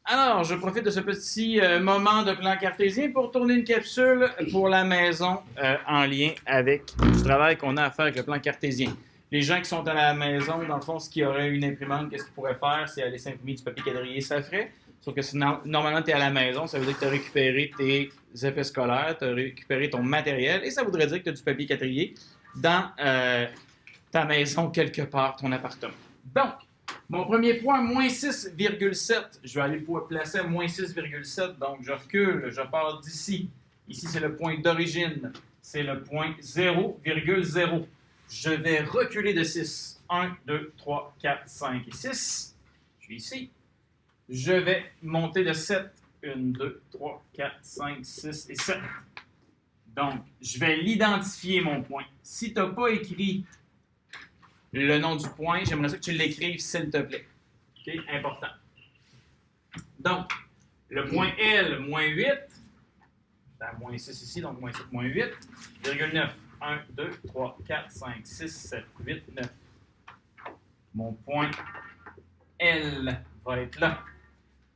Alors, je profite de ce petit moment de plan cartésien pour tourner une capsule pour la maison en lien avec du travail qu'on a à faire avec le plan cartésien. Les gens qui sont à la maison, dans le fond, ce qui aurait une imprimante, qu'est-ce qu'ils pourraient faire? C'est aller s'imprimer du papier quadrillé, ça ferait. Sauf que si normalement tu es à la maison, ça veut dire que tu as récupéré tes effets scolaires, tu as récupéré ton matériel, et ça voudrait dire que tu as du papier quadrillé dans ta maison quelque part, ton appartement. Donc, mon premier point, moins 6,7. Je vais aller pouvoir placer à moins 6,7. Donc, je recule, je pars d'ici. Ici, c'est le point d'origine. C'est le point 0,0. Je vais reculer de 6. 1, 2, 3, 4, 5 et 6. Je suis ici. Je vais monter de 7. 1, 2, 3, 4, 5, 6 et 7. Donc, je vais l'identifier, mon point. Si tu n'as pas écrit le nom du point, j'aimerais ça que tu l'écrives, s'il te plaît. OK? Important. Donc, le point L, moins 8. C'est moins 6 ici, donc moins 7, moins 8. Virgule 9. 1, 2, 3, 4, 5, 6, 7, 8, 9. Mon point L va être là.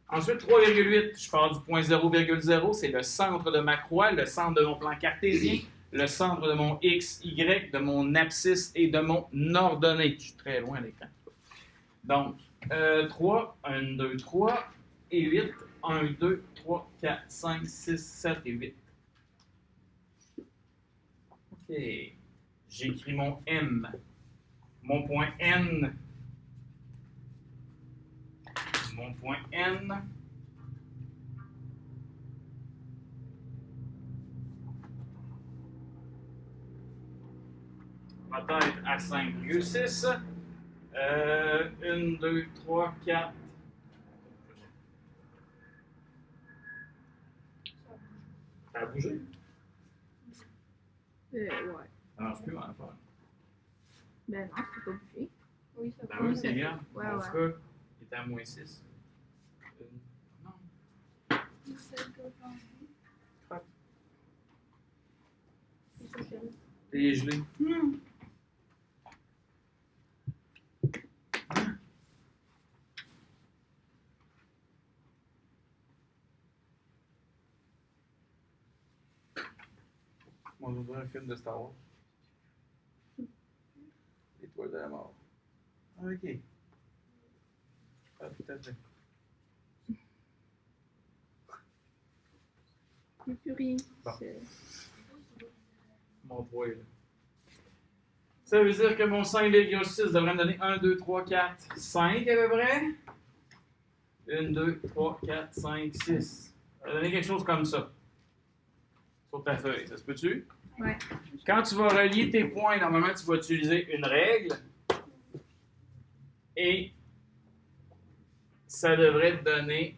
Ensuite, 3,8. Je pars du point 0,0. C'est le centre de ma croix, le centre de mon plan cartésien. Le centre de mon X, Y, de mon abscisse et de mon ordonnée. Je suis très loin à l'écran. Donc, 3, 1, 2, 3 et 8. 1, 2, 3, 4, 5, 6, 7 et 8. OK. J'écris mon M. Mon point N. Mon point N. Va être à 5,6. 1, 2, 3, 4. Ça a bougé? Ouais. Ça marche plus, en fait. Ben non, c'est pas bougé. Oui, ça Ben oui, c'est bien. Ouais, Mon ouais. feu est à moins 6. Non. T'es gelé. On ouvre un film de Star Wars. L'étoile de la mort. OK. Ah, tout à fait. Il n'y a plus rien. Bon. C'est- Mon poids est là. Ça veut dire que mon 5,6 devrait me donner 1, 2, 3, 4, 5 à peu près. 1, 2, 3, 4, 5, 6. Ça va donner quelque chose comme ça. Sur ta feuille, ça se peut-tu? Ouais. Quand tu vas relier tes points, normalement, tu vas utiliser une règle. Et ça devrait te donner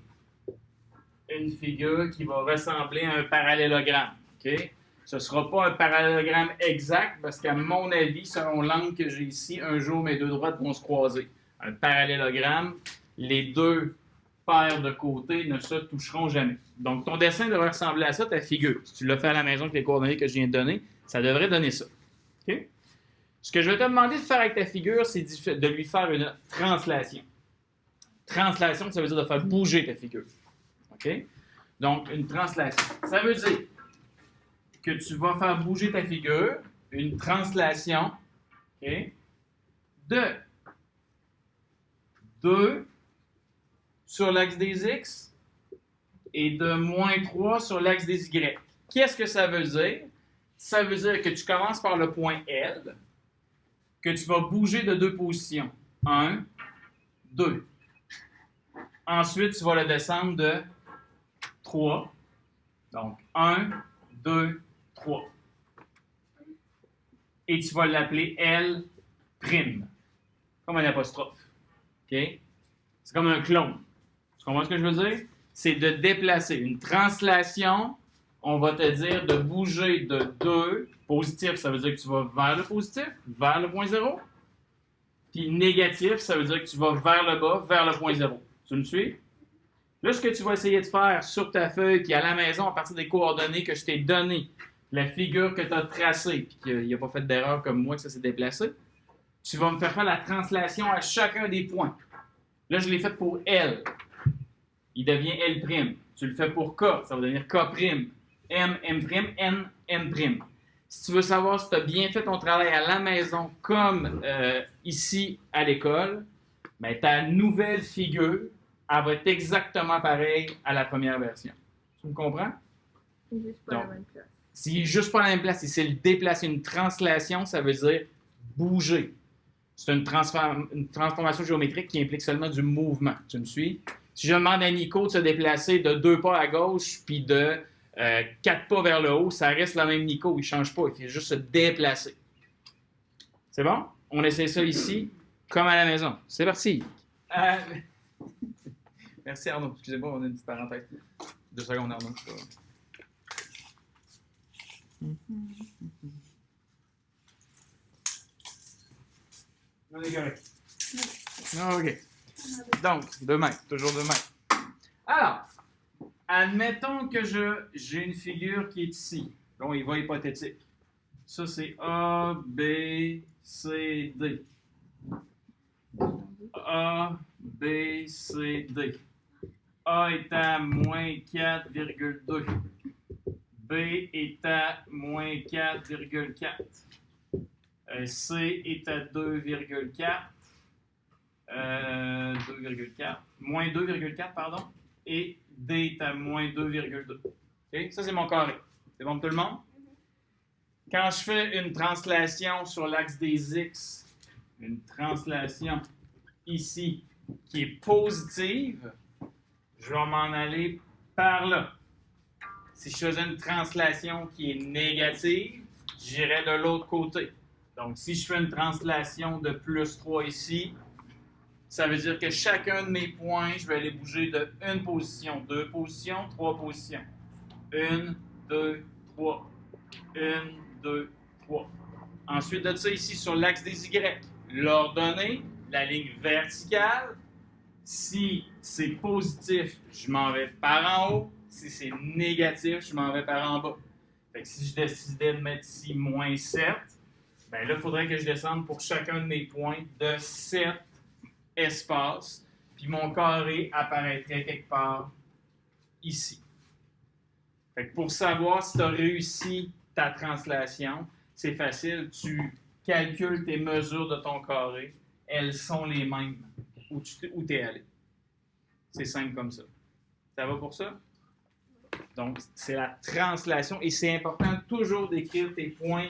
une figure qui va ressembler à un parallélogramme. OK? Ce ne sera pas un parallélogramme exact parce qu'à mon avis, selon l'angle que j'ai ici, un jour mes deux droites vont se croiser. Un parallélogramme, les deux paires de côtés ne se toucheront jamais. Donc, ton dessin devrait ressembler à ça, ta figure. Si tu l'as fait à la maison avec les coordonnées que je viens de donner, ça devrait donner ça. OK? Ce que je vais te demander de faire avec ta figure, c'est de lui faire une translation. Translation, ça veut dire de faire bouger ta figure. OK? Donc, une translation. Ça veut dire que tu vas faire bouger ta figure, une translation, OK, de 2 sur l'axe des X et de moins 3 sur l'axe des Y. Qu'est-ce que ça veut dire? Ça veut dire que tu commences par le point L, que tu vas bouger de 2 positions. 1, 2. Ensuite, tu vas le descendre de 3. Donc, 1, 2, 3. Et tu vas l'appeler L', comme un apostrophe. OK? C'est comme un clone. Tu comprends ce que je veux dire? C'est de déplacer. Une translation, on va te dire de bouger de 2. Positif, ça veut dire que tu vas vers le positif, vers le point 0. Puis négatif, ça veut dire que tu vas vers le bas, vers le point 0. Tu me suis? Là, ce que tu vas essayer de faire sur ta feuille, puis à la maison, à partir des coordonnées que je t'ai données, la figure que tu as tracée, puis qu'il n'y a pas fait d'erreur comme moi, que ça s'est déplacé, tu vas me faire la translation à chacun des points. Là, je l'ai fait pour L. il devient L'. Tu le fais pour K, ça va devenir K', M, M', N, N'. Si tu veux savoir si tu as bien fait ton travail à la maison comme ici à l'école, ben, ta nouvelle figure, elle va être exactement pareille à la première version. Tu me comprends? C'est juste pas la même place. C'est juste pas la même place. C'est le déplacer. Une translation, ça veut dire bouger. C'est une transformation géométrique qui implique seulement du mouvement. Tu me suis? Si je demande à Nico de se déplacer de 2 pas à gauche puis de 4 pas vers le haut, ça reste le même Nico. Il ne change pas. Il fait juste se déplacer. C'est bon? On essaie ça ici, comme à la maison. C'est parti. Merci Arnaud. Excusez-moi, on a une petite parenthèse. 2 secondes, Arnaud. On est correct. OK. Donc, 2 mètres. Toujours 2 mètres. Alors, admettons que j'ai une figure qui est ici. Bon, il va hypothétique. Ça, c'est A, B, C, D. A, B, C, D. A est à moins 4,2. B est à moins 4,4. C est à 2,4. 2,4. Moins 2,4, pardon. Et D est à moins 2,2. Okay? Ça, c'est mon carré. C'est bon pour tout le monde? Quand je fais une translation sur l'axe des X, une translation ici qui est positive, je vais m'en aller par là. Si je faisais une translation qui est négative, j'irais de l'autre côté. Donc, si je fais une translation de plus 3 ici, ça veut dire que chacun de mes points, je vais aller bouger de 1 position, 2 positions, 3 positions. 1, 2, 3. 1, 2, 3. Ensuite de ça, ici, sur l'axe des Y, l'ordonnée, la ligne verticale. Si c'est positif, je m'en vais par en haut. Si c'est négatif, je m'en vais par en bas. Fait que si je décidais de mettre ici moins 7, ben là, il faudrait que je descende pour chacun de mes points de 7 espaces. Puis mon carré apparaîtrait quelque part ici. Fait que pour savoir si tu as réussi ta translation, c'est facile. Tu calcules tes mesures de ton carré. Elles sont les mêmes où tu es allé. C'est simple comme ça. Ça va pour ça? Donc, c'est la translation. Et c'est important toujours d'écrire tes points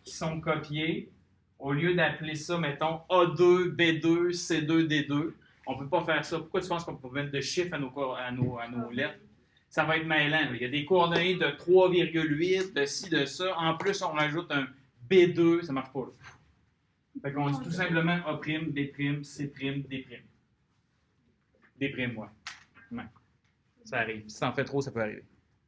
qui sont copiés. Au lieu d'appeler ça, mettons, A2, B2, C2, D2. On ne peut pas faire ça. Pourquoi tu penses qu'on peut mettre de chiffres à nos lettres? Ça va être mêlant. Il y a des coordonnées de 3,8, de ci, de ça. En plus, on rajoute un B2. Ça ne marche pas. Là. Fait qu'on dit tout simplement A', B', C', D'. D', ouais. Ça arrive. Si ça en fait trop, ça peut arriver.